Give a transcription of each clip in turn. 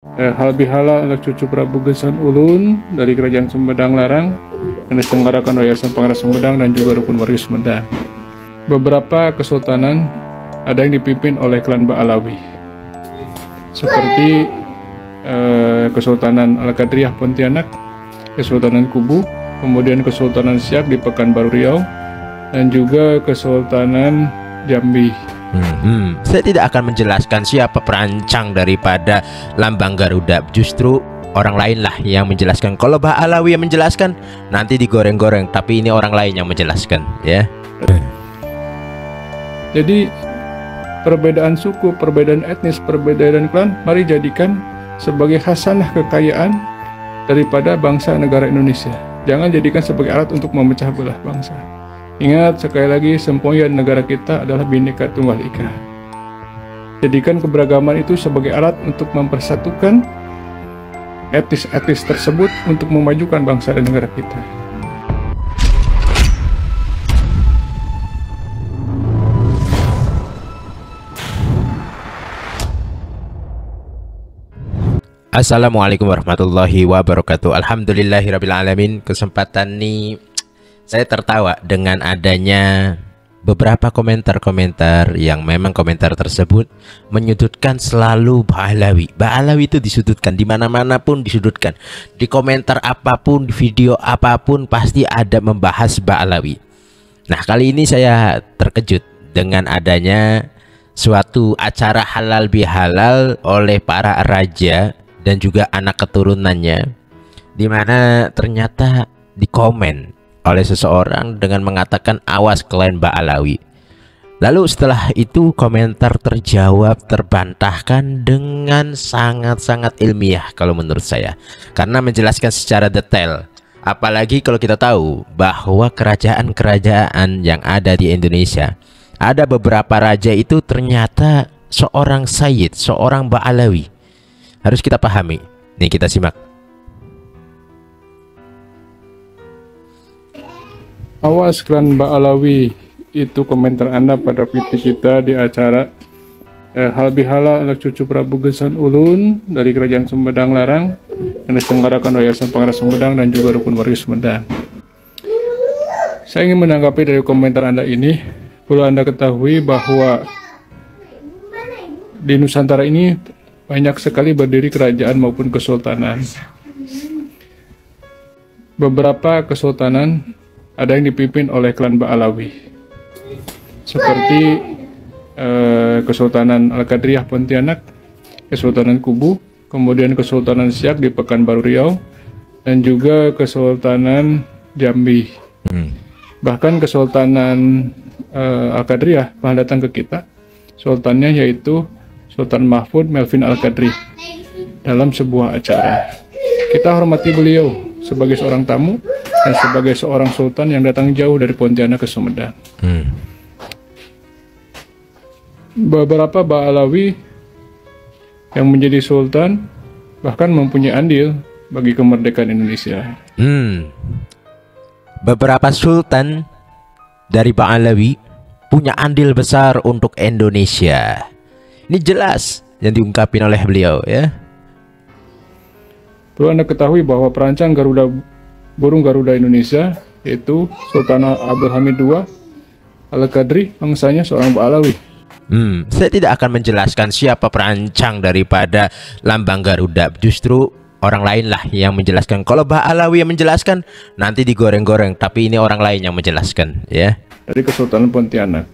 Hal bihala anak cucu Prabu Gesan Ulun dari Kerajaan Sumedang Larang yang diselenggarakan oleh Yayasan Pangeran Sumedang dan juga Rukun Warga Sumedang. Beberapa kesultanan ada yang dipimpin oleh klan Ba'alawi, seperti Kesultanan Al-Qadriyah Pontianak, Kesultanan Kubu, kemudian Kesultanan Siak di Pekanbaru Riau, dan juga Kesultanan Jambi. Saya tidak akan menjelaskan siapa perancang daripada lambang Garuda. Justru orang lain lah yang menjelaskan. Kalau Ba'alawi yang menjelaskan, nanti digoreng-goreng. Tapi ini orang lain yang menjelaskan, ya. Jadi perbedaan suku, perbedaan etnis, perbedaan klan, mari jadikan sebagai khasanah kekayaan daripada bangsa negara Indonesia. Jangan jadikan sebagai alat untuk memecah belah bangsa. Ingat sekali lagi, semboyan negara kita adalah Bhinneka Tunggal Ika. Jadikan keberagaman itu sebagai alat untuk mempersatukan etnis-etnis tersebut untuk memajukan bangsa dan negara kita. Assalamualaikum warahmatullahi wabarakatuh. Alhamdulillahirrabbilalamin. Kesempatan ini saya tertawa dengan adanya beberapa komentar-komentar yang memang komentar tersebut menyudutkan selalu Ba'alawi. Ba'alawi itu disudutkan di mana-mana pun, disudutkan di komentar apapun, di video apapun pasti ada membahas Ba'alawi. Nah, kali ini saya terkejut dengan adanya suatu acara halal bihalal oleh para raja dan juga anak keturunannya, di mana ternyata dikomen oleh seseorang dengan mengatakan awas klan Ba'alawi. Lalu setelah itu komentar terjawab, terbantahkan dengan sangat-sangat ilmiah kalau menurut saya, karena menjelaskan secara detail. Apalagi kalau kita tahu bahwa kerajaan-kerajaan yang ada di Indonesia, ada beberapa raja itu ternyata seorang sayyid, seorang Ba'alawi. Harus kita pahami. Nih, kita simak. Awas klan Ba'alawi, itu komentar Anda pada video kita di acara Hal bihala anak cucu Prabu Gesan Ulun dari Kerajaan Sumedang Larang yang diselenggarakan oleh Yayasan Pangeran Sumedang dan juga Rukun Warga Sumedang. Saya ingin menanggapi dari komentar Anda ini. Perlu Anda ketahui bahwa di Nusantara ini banyak sekali berdiri kerajaan maupun kesultanan. Beberapa kesultanan ada yang dipimpin oleh klan Ba'alawi, seperti Kesultanan Al-Qadriyah Pontianak, Kesultanan Kubu, kemudian Kesultanan Siak di Pekanbaru Riau, dan juga Kesultanan Jambi. Bahkan Kesultanan Al-Qadriyah pernah datang ke kita. Sultannya yaitu Sultan Mahfud Melvin Al-Qadri dalam sebuah acara. Kita hormati beliau sebagai seorang tamu dan sebagai seorang sultan yang datang jauh dari Pontianak ke Sumedang. Beberapa Ba'alawi yang menjadi sultan bahkan mempunyai andil bagi kemerdekaan Indonesia. Beberapa sultan dari Ba'alawi punya andil besar untuk Indonesia. Ini jelas yang diungkapin oleh beliau, ya. Perlu Anda ketahui bahwa perancang burung Garuda Indonesia yaitu Sultan Abdul Hamid II Al-Qadri, bangsanya seorang Ba'alawi. Saya tidak akan menjelaskan siapa perancang daripada lambang Garuda. Justru orang lain lah yang menjelaskan. Kalau Ba'alawi yang menjelaskan, nanti digoreng-goreng. Tapi ini orang lain yang menjelaskan, ya. Dari Kesultanan Pontianak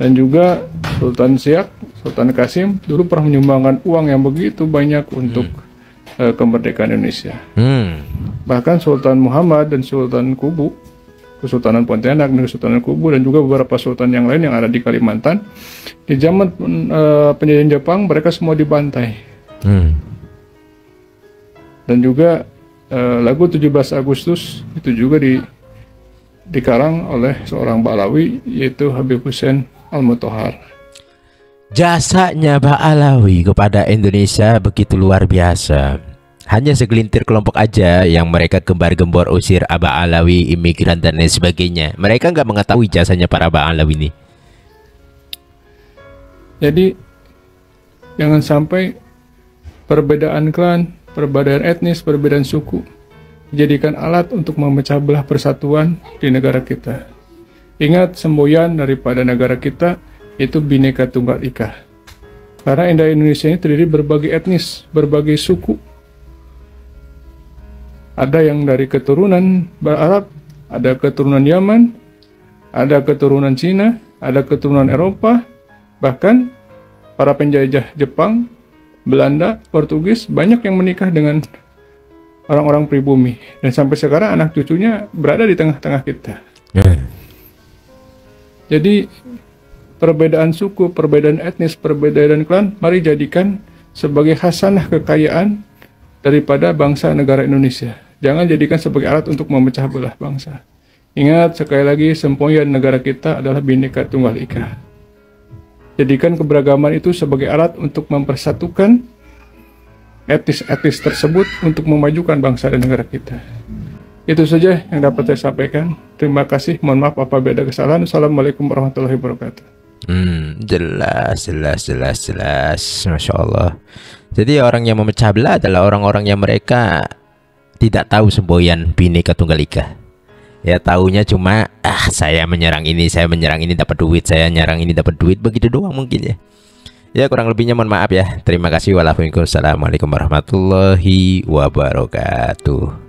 dan juga Sultan Siak, Sultan Kasim dulu pernah menyumbangkan uang yang begitu banyak untuk kemerdekaan Indonesia. Bahkan Sultan Muhammad dan Sultan Kubu, Kesultanan Pontianak dan Kesultanan Kubu, dan juga beberapa sultan yang lain yang ada di Kalimantan, di zaman penjajahan Jepang mereka semua dibantai. Dan juga lagu 17 Agustus itu juga dikarang oleh seorang Ba'alawi yaitu Habib Hussein Al-Mutahhar. Jasanya Ba'alawi kepada Indonesia begitu luar biasa. Hanya segelintir kelompok aja yang mereka gembar-gembor usir Ba'alawi, imigran dan lain sebagainya. Mereka nggak mengetahui jasanya para Ba'alawi ini. Jadi jangan sampai perbedaan klan, perbedaan etnis, perbedaan suku dijadikan alat untuk memecah belah persatuan di negara kita. Ingat, semboyan daripada negara kita itu Bhinneka Tunggal Ika. Karena Indonesia ini terdiri berbagai etnis, berbagai suku. Ada yang dari keturunan Arab, ada keturunan Yaman, ada keturunan Cina, ada keturunan Eropa, bahkan para penjajah Jepang, Belanda, Portugis banyak yang menikah dengan orang-orang pribumi, dan sampai sekarang anak cucunya berada di tengah-tengah kita. Jadi perbedaan suku, perbedaan etnis, perbedaan klan, mari jadikan sebagai hasanah kekayaan daripada bangsa negara Indonesia. Jangan jadikan sebagai alat untuk memecah belah bangsa. Ingat, sekali lagi, semboyan negara kita adalah Bhinneka Tunggal Ika. Jadikan keberagaman itu sebagai alat untuk mempersatukan etnis-etnis tersebut untuk memajukan bangsa dan negara kita. Itu saja yang dapat saya sampaikan. Terima kasih. Mohon maaf apabila ada kesalahan. Assalamualaikum warahmatullahi wabarakatuh. Jelas. Masya Allah. Jadi orang yang memecah belah adalah orang-orang yang mereka tidak tahu semboyan Bhinneka Tunggal Ika. Ya taunya cuma saya menyerang ini dapat duit, saya nyerang ini dapat duit, begitu doang mungkin ya. Ya kurang lebihnya mohon maaf ya. Terima kasih. Wassalamualaikum warahmatullahi wabarakatuh.